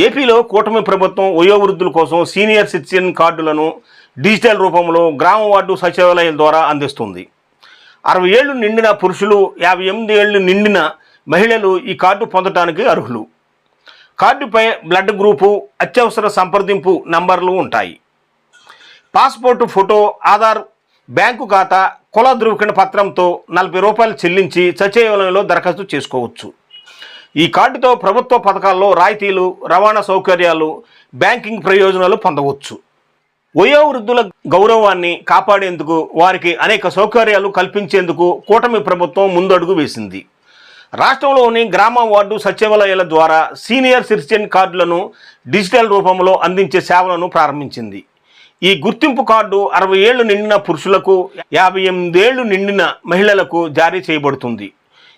ఏపీలో కూటమి ప్రభుత్వం వయోవృద్ధుల కోసం సీనియర్ సిటిజన్ కార్డులను డిజిటల్ రూపంలో గ్రామ వార్డు సచివాలయాల ద్వారా అందిస్తుంది. 60 ఏళ్లు నిండిన పురుషులు, 58 ఏళ్లు నిండిన మహిళలు ఈ కార్డు పొందడానికి అర్హులు. కార్డుపై బ్లడ్ గ్రూపు, అత్యవసర సంప్రదింపు నంబర్లు ఉంటాయి. పాస్పోర్టు ఫోటో, ఆధార్, బ్యాంకు ఖాతా, కుల ధృవీకరణ పత్రంతో 40 రూపాయలు చెల్లించి సచివాలయంలో దరఖాస్తు చేసుకోవచ్చు. ఈ కార్డుతో ప్రభుత్వ పథకాల్లో రాయితీలు, రవాణా సౌకర్యాలు, బ్యాంకింగ్ ప్రయోజనాలు పొందవచ్చు. వయోవృద్ధుల గౌరవాన్ని కాపాడేందుకు, వారికి అనేక సౌకర్యాలు కల్పించేందుకు కూటమి ప్రభుత్వం ముందడుగు వేసింది. రాష్ట్రంలోని గ్రామ వార్డు సచివాలయాల ద్వారా సీనియర్ సిటిజన్ కార్డులను డిజిటల్ రూపంలో అందించే సేవలను ప్రారంభించింది. ఈ గుర్తింపు కార్డు 60 ఏళ్లు నిండిన పురుషులకు, 58 ఏళ్లు నిండిన మహిళలకు జారీ చేయబడుతుంది.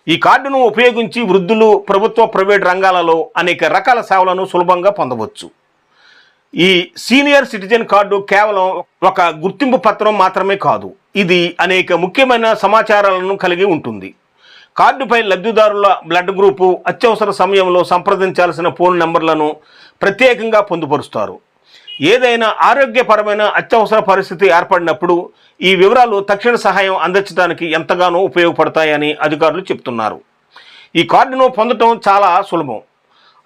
ఈ కార్డును ఉపయోగించి వృద్ధులు ప్రభుత్వ, ప్రైవేట్ రంగాలలో అనేక రకాల సేవలను సులభంగా పొందవచ్చు. ఈ సీనియర్ సిటిజన్ కార్డు కేవలం ఒక గుర్తింపు పత్రం మాత్రమే కాదు, ఇది అనేక ముఖ్యమైన సమాచారాలను కలిగి ఉంటుంది. కార్డుపై లబ్ధిదారుల బ్లడ్ గ్రూపు, అత్యవసర సమయంలో సంప్రదించాల్సిన ఫోన్ నెంబర్లను ప్రత్యేకంగా పొందుపరుస్తారు. ఏదైనా ఆరోగ్యపరమైన అత్యవసర పరిస్థితి ఏర్పడినప్పుడు ఈ వివరాలు తక్షణ సహాయం అందించడానికి ఎంతగానో ఉపయోగపడతాయని అధికారులు చెప్తున్నారు. ఈ కార్డును పొందడం చాలా సులభం.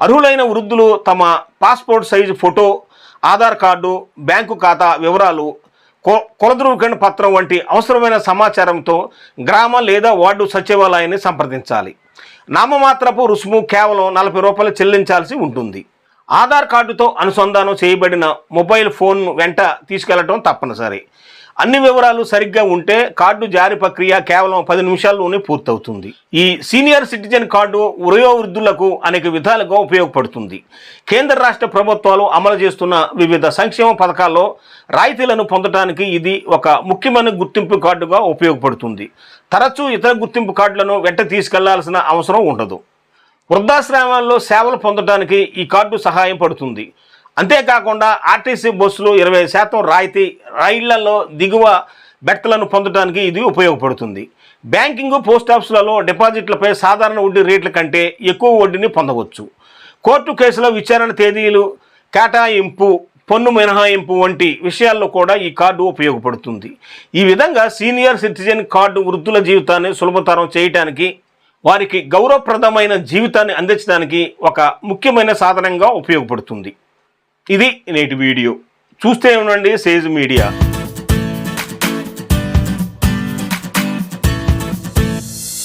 అర్హులైన వృద్ధులు తమ passport size photo, Aadhaar card, bank ఖాతా వివరాలు, కుల ధృవీకరణ పత్రం వంటి అవసరమైన సమాచారంతో గ్రామ లేదా వార్డు సచివాలయాన్ని సంప్రదించాలి. నామమాత్రపు రుసుము కేవలం 40 రూపాయలు చెల్లించాల్సి ఉంటుంది. ఆధార్ కార్డుతో అనుసంధానం చేయబడిన మొబైల్ ఫోన్ వెంట తీసుకెళ్లడం తప్పనిసరి. అన్ని వివరాలు సరిగ్గా ఉంటే కార్డు జారీ ప్రక్రియ కేవలం 10 నిమిషాల్లోనే పూర్తవుతుంది. ఈ సీనియర్ సిటిజన్ కార్డు వయోవృద్ధులకు అనేక విధాలుగా ఉపయోగపడుతుంది. కేంద్ర రాష్ట్ర ప్రభుత్వాలు అమలు చేస్తున్న వివిధ సంక్షేమ పథకాల్లో రాయితీలను పొందడానికి ఇది ఒక ముఖ్యమైన గుర్తింపు కార్డుగా ఉపయోగపడుతుంది. తరచూ ఇతర గుర్తింపు కార్డులను వెంట తీసుకెళ్లాల్సిన అవసరం ఉండదు. వృద్ధాశ్రమాల్లో సేవలు పొందడానికి ఈ కార్డు సహాయం పడుతుంది. అంతేకాకుండా ఆర్టీసీ బస్సులు 20% రాయితీ, రైళ్లలో దిగువ బెర్త్లను పొందడానికి ఇది ఉపయోగపడుతుంది. బ్యాంకింగ్, పోస్ట్ ఆఫీసులలో డిపాజిట్లపై సాధారణ వడ్డీ రేట్ల కంటే ఎక్కువ వడ్డీని పొందవచ్చు. కోర్టు కేసుల విచారణ తేదీలు, కేటాయింపు, పన్ను మినహాయింపు వంటి విషయాల్లో కూడా ఈ కార్డు ఉపయోగపడుతుంది. ఈ విధంగా సీనియర్ సిటిజన్ కార్డు వృద్ధుల జీవితాన్ని సులభతరం చేయడానికి, వారికి గౌరవప్రదమైన జీవితాన్ని అందించడానికి ఒక ముఖ్యమైన సాధనంగా ఉపయోగపడుతుంది. ఇది నేటి వీడియో. చూస్తే ఉండండి సేజ్ మీడియా.